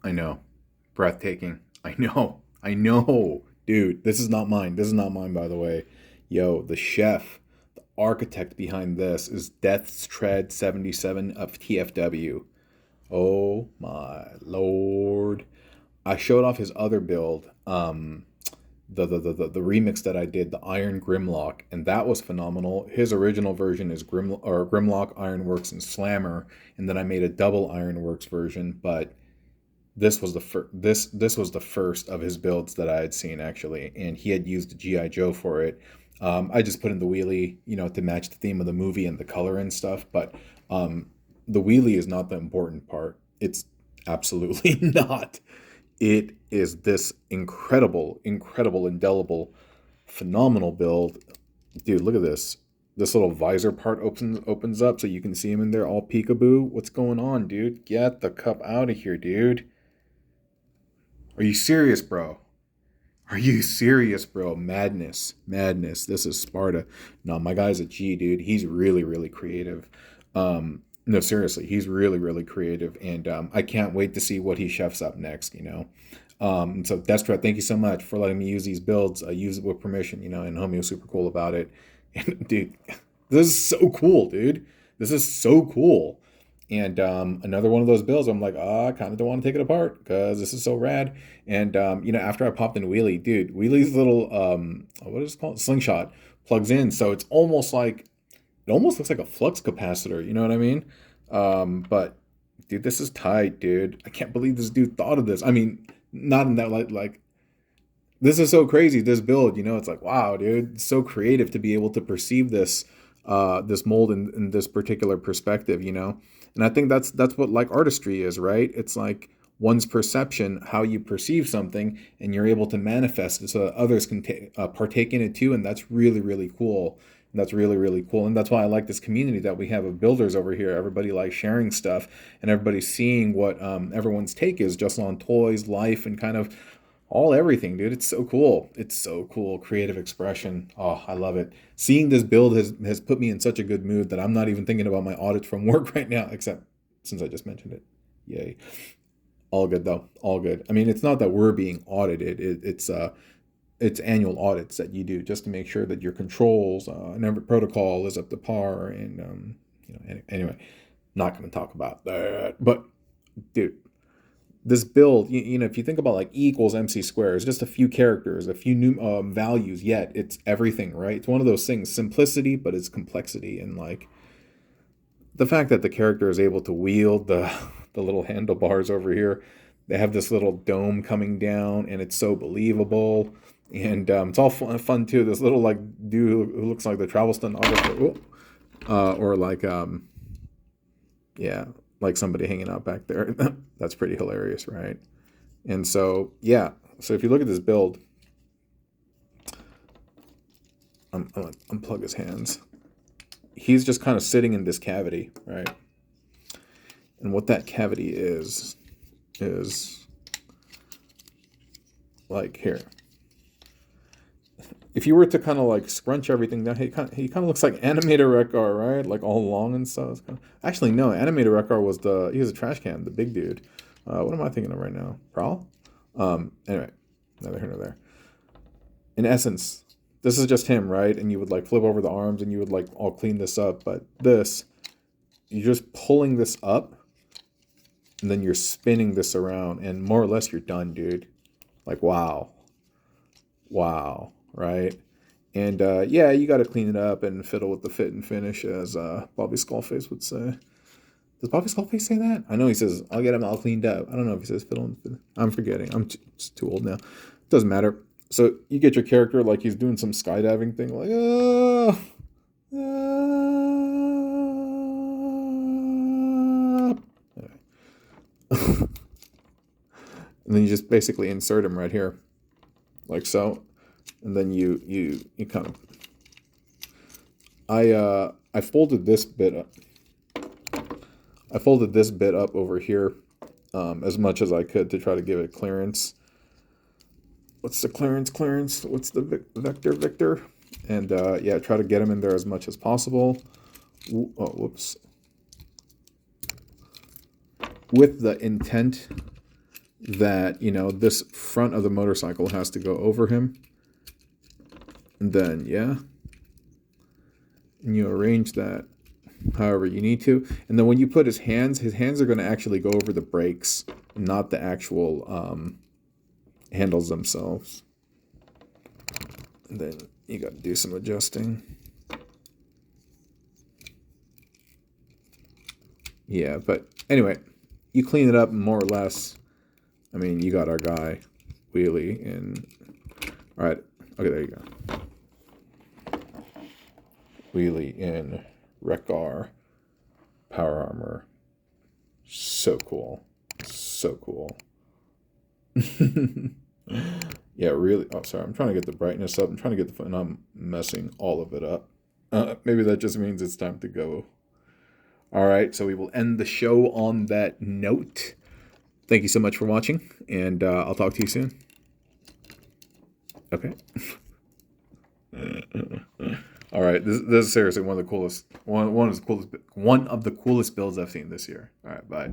I know. Breathtaking. I know. I know. Dude, this is not mine. This is not mine, by the way. Yo, the chef, the architect behind this is Death's Tread 77 of TFW. Oh my lord. I showed off his other build, the remix that I did, the Iron Grimlock, and that was phenomenal. His original version is Grimlock, Ironworks, and Slammer, and then I made a double Ironworks version, but this was the first of his builds that I had seen actually, and he had used GI Joe for it. I just put in the wheelie, to match the theme of the movie and the color and stuff. But the wheelie is not the important part. It's absolutely not. It is this incredible, indelible, phenomenal build, dude. Look at this. This little visor part opens up so you can see him in there all peekaboo. What's going on, dude? Get the cup out of here, dude. Are you serious, bro? Are you serious, bro? Madness. Madness. This is Sparta. No, my guy's a G, dude. He's really creative. No, seriously, he's really creative. And I can't wait to see what he chefs up next. So, Destra, thank you so much for letting me use these builds. I use it with permission, and homie was super cool about it. And, dude, this is so cool, dude. This is so cool. And another one of those bills, I'm like, I kind of don't want to take it apart because this is so rad. And after I popped in Wheelie, dude, Wheelie's little what is it called? Slingshot plugs in, so it almost looks like a flux capacitor. You know what I mean? But dude, this is tight, dude. I can't believe this dude thought of this. I mean, not in that like this is so crazy. This build, it's like wow, dude, it's so creative to be able to perceive this mold in this particular perspective. And I think that's what like artistry is, right? It's like one's perception, how you perceive something, and you're able to manifest it so that others can partake in it too. And that's really cool. And that's really cool. And that's why I like this community that we have of builders over here. Everybody likes sharing stuff, and everybody's seeing what everyone's take is just on toys, life, and kind of all everything, dude. It's so cool. It's so cool. Creative expression. Oh, I love it. Seeing this build has put me in such a good mood that I'm not even thinking about my audits from work right now, except since I just mentioned it. Yay. All good though. All good. I mean, it's not that we're being audited. It's annual audits that you do just to make sure that your controls and every protocol is up to par. And anyway, not going to talk about that. But dude, this build, if you think about like E equals MC squared, it's just a few characters, a few new values, yet it's everything, right? It's one of those things, simplicity, but it's complexity. And like the fact that the character is able to wield the little handlebars over here, they have this little dome coming down, and it's so believable. And it's all fun too. This little like dude who looks like the travel stunt artist, or like yeah, like somebody hanging out back there. That's pretty hilarious, right? And so, yeah. So if you look at this build, I'm gonna unplug his hands. He's just kind of sitting in this cavity, right? And what that cavity is like here. If you were to kind of like scrunch everything down, he kind of looks like Animator Wreck-Gar, right? Like all long and stuff. Actually, no, Animator Wreck-Gar he was a trash can, the big dude. What am I thinking of right now? Prowl? Anyway, neither here nor there. In essence, this is just him, right? And you would like flip over the arms and you would like all clean this up. But you're just pulling this up and then you're spinning this around and more or less you're done, dude. Like, wow. Wow. Right? And yeah, you got to clean it up and fiddle with the fit and finish, as Bobby Skullface would say. Does Bobby Skullface say that? I know he says, I'll get him all cleaned up. I don't know if he says fiddle and fit. I'm forgetting. I'm just too old now. Doesn't matter. So you get your character like he's doing some skydiving thing, like, and then you just basically insert him right here, like so. And then you kind of I folded this bit up. I folded this bit up over here as much as I could to try to give it clearance. What's the clearance? What's the vector? And yeah, try to get him in there as much as possible. Oh, whoops. With the intent that, you know, this front of the motorcycle has to go over him. And then, yeah. And you arrange that however you need to. And then when you put his hands are going to actually go over the brakes, not the actual handles themselves. And then you got to do some adjusting. Yeah, but anyway, you clean it up more or less. I mean, you got our guy, Wheelie, and... Alright, okay, there you go. Wheelie in Wreck-Gar power armor. So cool. So cool. Yeah, really... Oh, sorry, I'm trying to get the brightness up. I'm trying to get the... And I'm messing all of it up. Maybe that just means it's time to go. Alright, so we will end the show on that note. Thank you so much for watching, and I'll talk to you soon. Okay. All right, this is seriously one of the coolest builds I've seen this year. All right, bye.